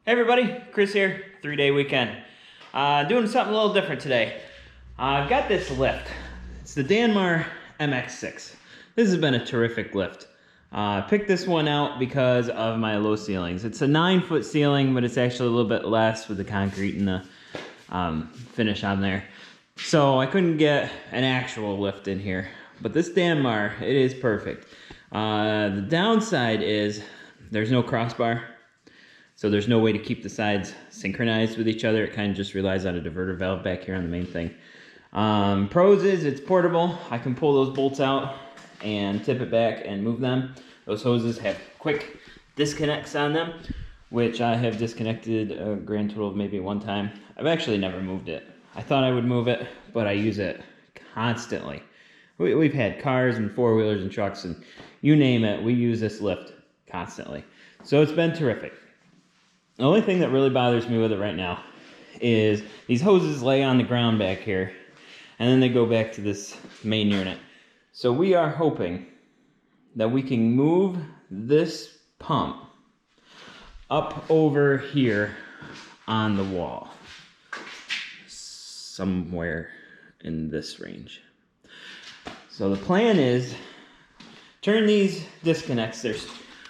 Hey everybody, Chris here, 3-day weekend. Doing something a little different today. I've got this lift. It's the Dannmar MX6. This has been a terrific lift. I picked this one out because of my low ceilings. It's a 9-foot ceiling, but it's actually a little bit less with the concrete and the finish on there. So I couldn't get an actual lift in here. But this Dannmar, it is perfect. The downside is there's no crossbar. So there's no way to keep the sides synchronized with each other. It kind of just relies on a diverter valve back here on the main thing. Pros is it's portable. I can pull those bolts out and tip it back and move them. Those hoses have quick disconnects on them, which I have disconnected a grand total of maybe one time. I've actually never moved it. I thought I would move it, but I use it constantly. We've had cars and four-wheelers and trucks and you name it, we use this lift constantly. So it's been terrific. The only thing that really bothers me with it right now is these hoses lay on the ground back here and then they go back to this main unit. So we are hoping that we can move this pump up over here on the wall, somewhere in this range. So the plan is turn these disconnects. There's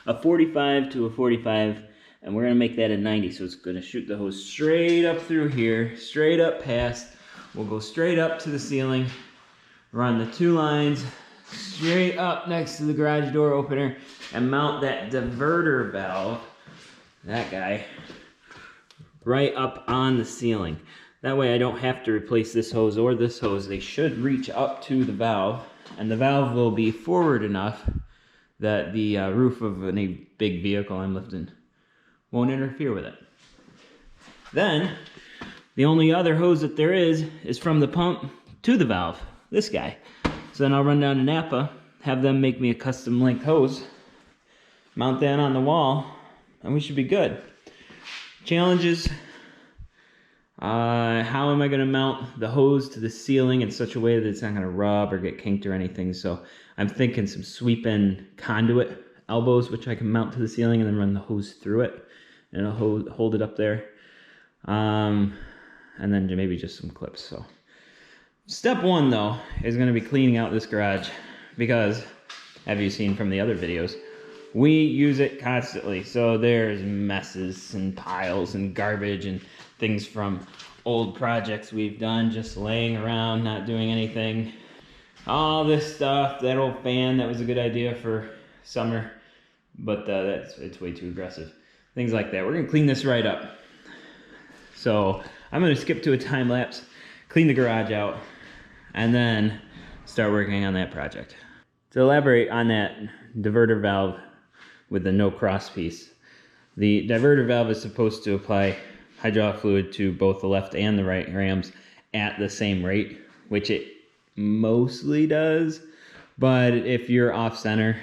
a 45 to a 45. And we're gonna make that a 90, so it's gonna shoot the hose straight up through here, straight up past. We'll go straight up to the ceiling, run the two lines straight up next to the garage door opener, and mount that diverter valve, that guy, right up on the ceiling. That way I don't have to replace this hose or this hose. They should reach up to the valve, and the valve will be forward enough that the roof of any big vehicle I'm lifting won't interfere with it. Then, the only other hose that there is from the pump to the valve, this guy. So then I'll run down to Napa, have them make me a custom length hose, mount that on the wall, and we should be good. Challenges, how am I gonna mount the hose to the ceiling in such a way that it's not gonna rub or get kinked or anything? So I'm thinking some sweep-in conduit elbows, which I can mount to the ceiling and then run the hose through it. And it'll hold it up there. And then maybe just some clips. So step one though is going to be cleaning out this garage, because have you seen from the other videos, we use it constantly. So there's messes and piles and garbage and things from old projects we've done just laying around not doing anything. All this stuff, that old fan that was a good idea for summer, but it's way too aggressive. Things like that. We're gonna clean this right up. So I'm gonna skip to a time lapse, clean the garage out, and then start working on that project. To elaborate on that diverter valve with the no cross piece, the diverter valve is supposed to apply hydraulic fluid to both the left and the right rams at the same rate, which it mostly does, but if you're off center,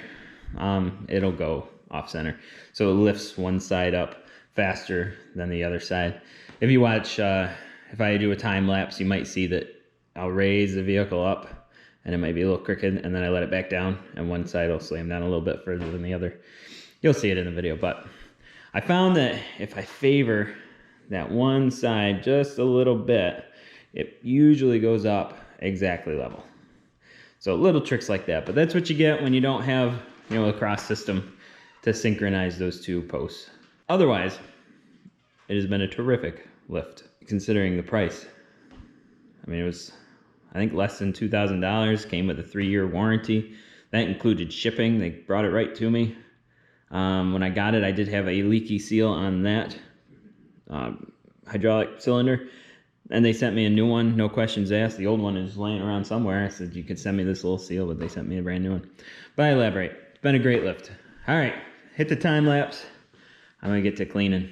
it'll go off center. So it lifts one side up faster than the other side. If you watch, if I do a time lapse, you might see that I'll raise the vehicle up and it might be a little crooked, and then I let it back down and one side will slam down a little bit further than the other. You'll see it in the video, but I found that if I favor that one side just a little bit, it usually goes up exactly level. So little tricks like that, but that's what you get when you don't have, a cross system to synchronize those two posts. Otherwise, it has been a terrific lift considering the price. I mean, it was, I think, less than $2,000, came with a 3-year warranty. That included shipping. They brought it right to me. When I got it, I did have a leaky seal on that hydraulic cylinder, and they sent me a new one, no questions asked. The old one is laying around somewhere. I said, you could send me this little seal, but they sent me a brand new one. But I elaborate. It's been a great lift. All right, hit the time lapse. I'm gonna get to cleaning.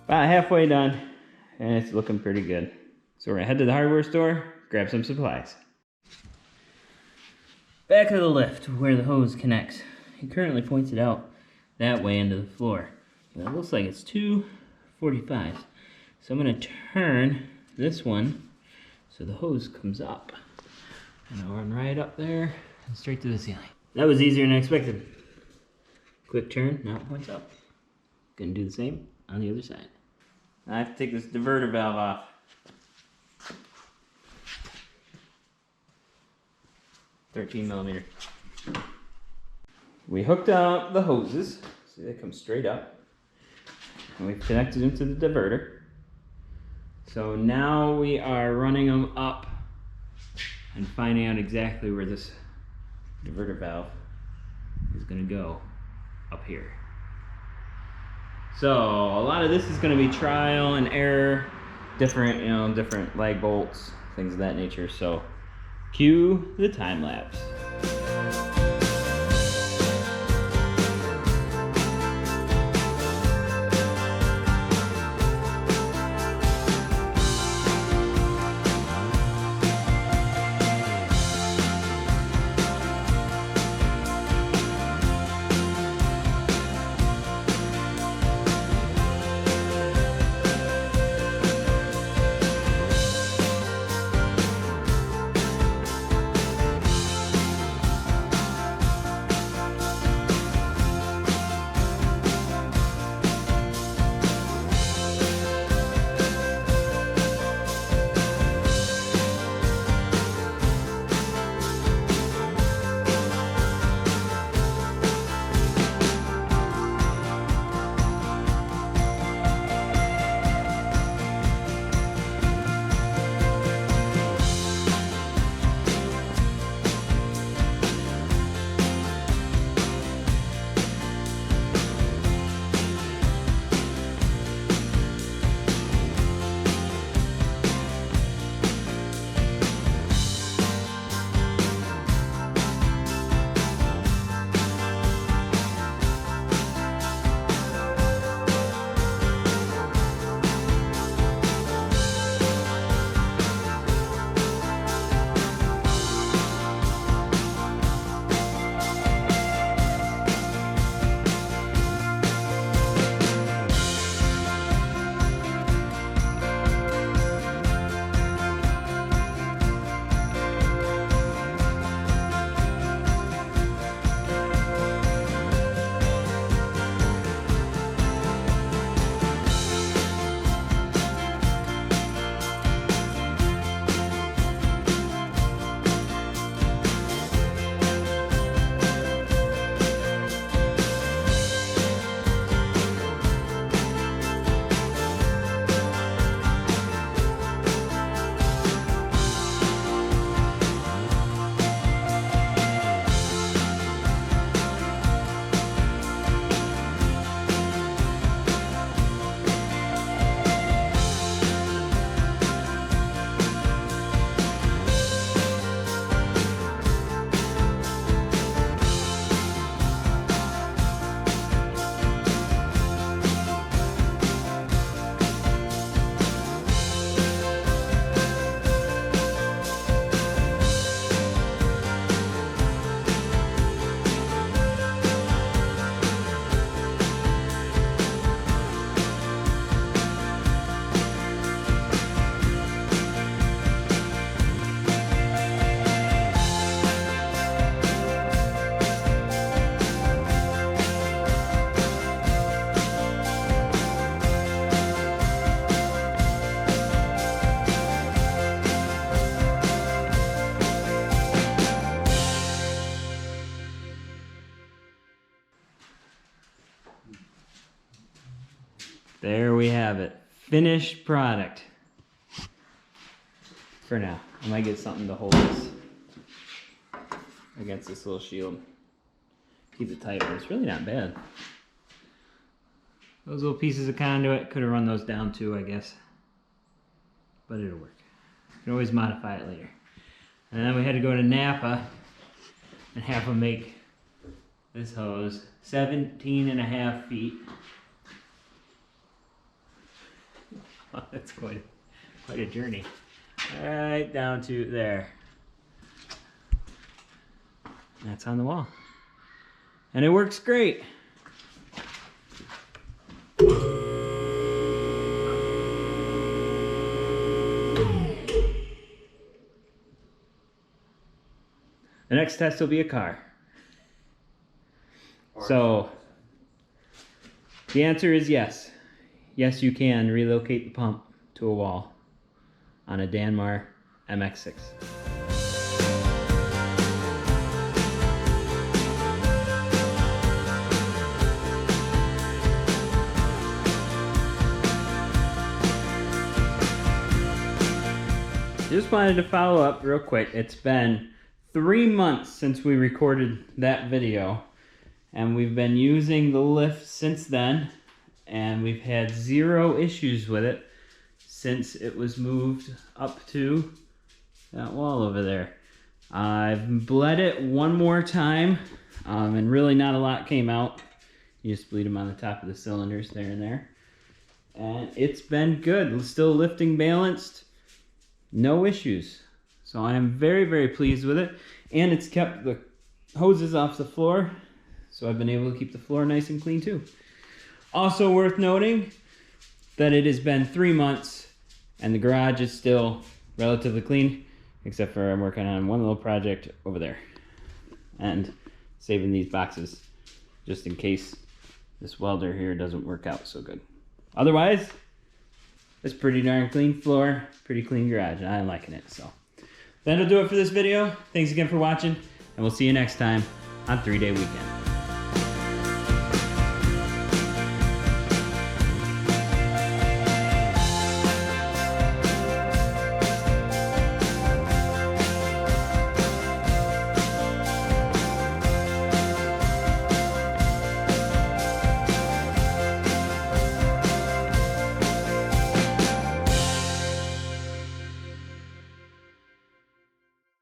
About halfway done, and it's looking pretty good. So we're gonna head to the hardware store, grab some supplies. back of the lift where the hose connects. He currently points it out that way into the floor. But it looks like it's 245. So I'm going to turn this one so the hose comes up. And I'll run right up there and straight to the ceiling. That was easier than I expected. Quick turn, now it points up. Gonna do the same on the other side. I have to take this diverter valve off. $13mm. We hooked up the hoses. See, they come straight up. And we've connected them to the diverter. So now we are running them up and finding out exactly where this diverter valve is going to go up here. So a lot of this is going to be trial and error, different, different lag bolts, things of that nature. So cue the time lapse. There we have it. Finished product. For now. I might get something to hold this against this little shield. Keep it tight, but it's really not bad. Those little pieces of conduit, could have run those down too, I guess. But it'll work. You can always modify it later. And then we had to go to Napa and have them make this hose 17.5 feet. That's quite a journey. Right down to there. That's on the wall. And it works great. The next test will be a car. So, the answer is yes. Yes, you can relocate the pump to a wall on a Dannmar MX6. Just wanted to follow up real quick. It's been 3 months since we recorded that video, and we've been using the lift since then, and we've had 0 issues with it since it was moved up to that wall over there. I've bled it one more time, and really not a lot came out. You just bleed them on the top of the cylinders there and there. And it's been good. Still lifting balanced. No issues. So I am very, very pleased with it. And it's kept the hoses off the floor. So I've been able to keep the floor nice and clean too. Also worth noting that it has been 3 months and the garage is still relatively clean, except for I'm working on one little project over there and saving these boxes just in case this welder here doesn't work out so good. Otherwise, it's pretty darn clean floor, pretty clean garage, and I'm liking it. So that'll do it for this video. Thanks again for watching, and we'll see you next time on 3 Day Weekend.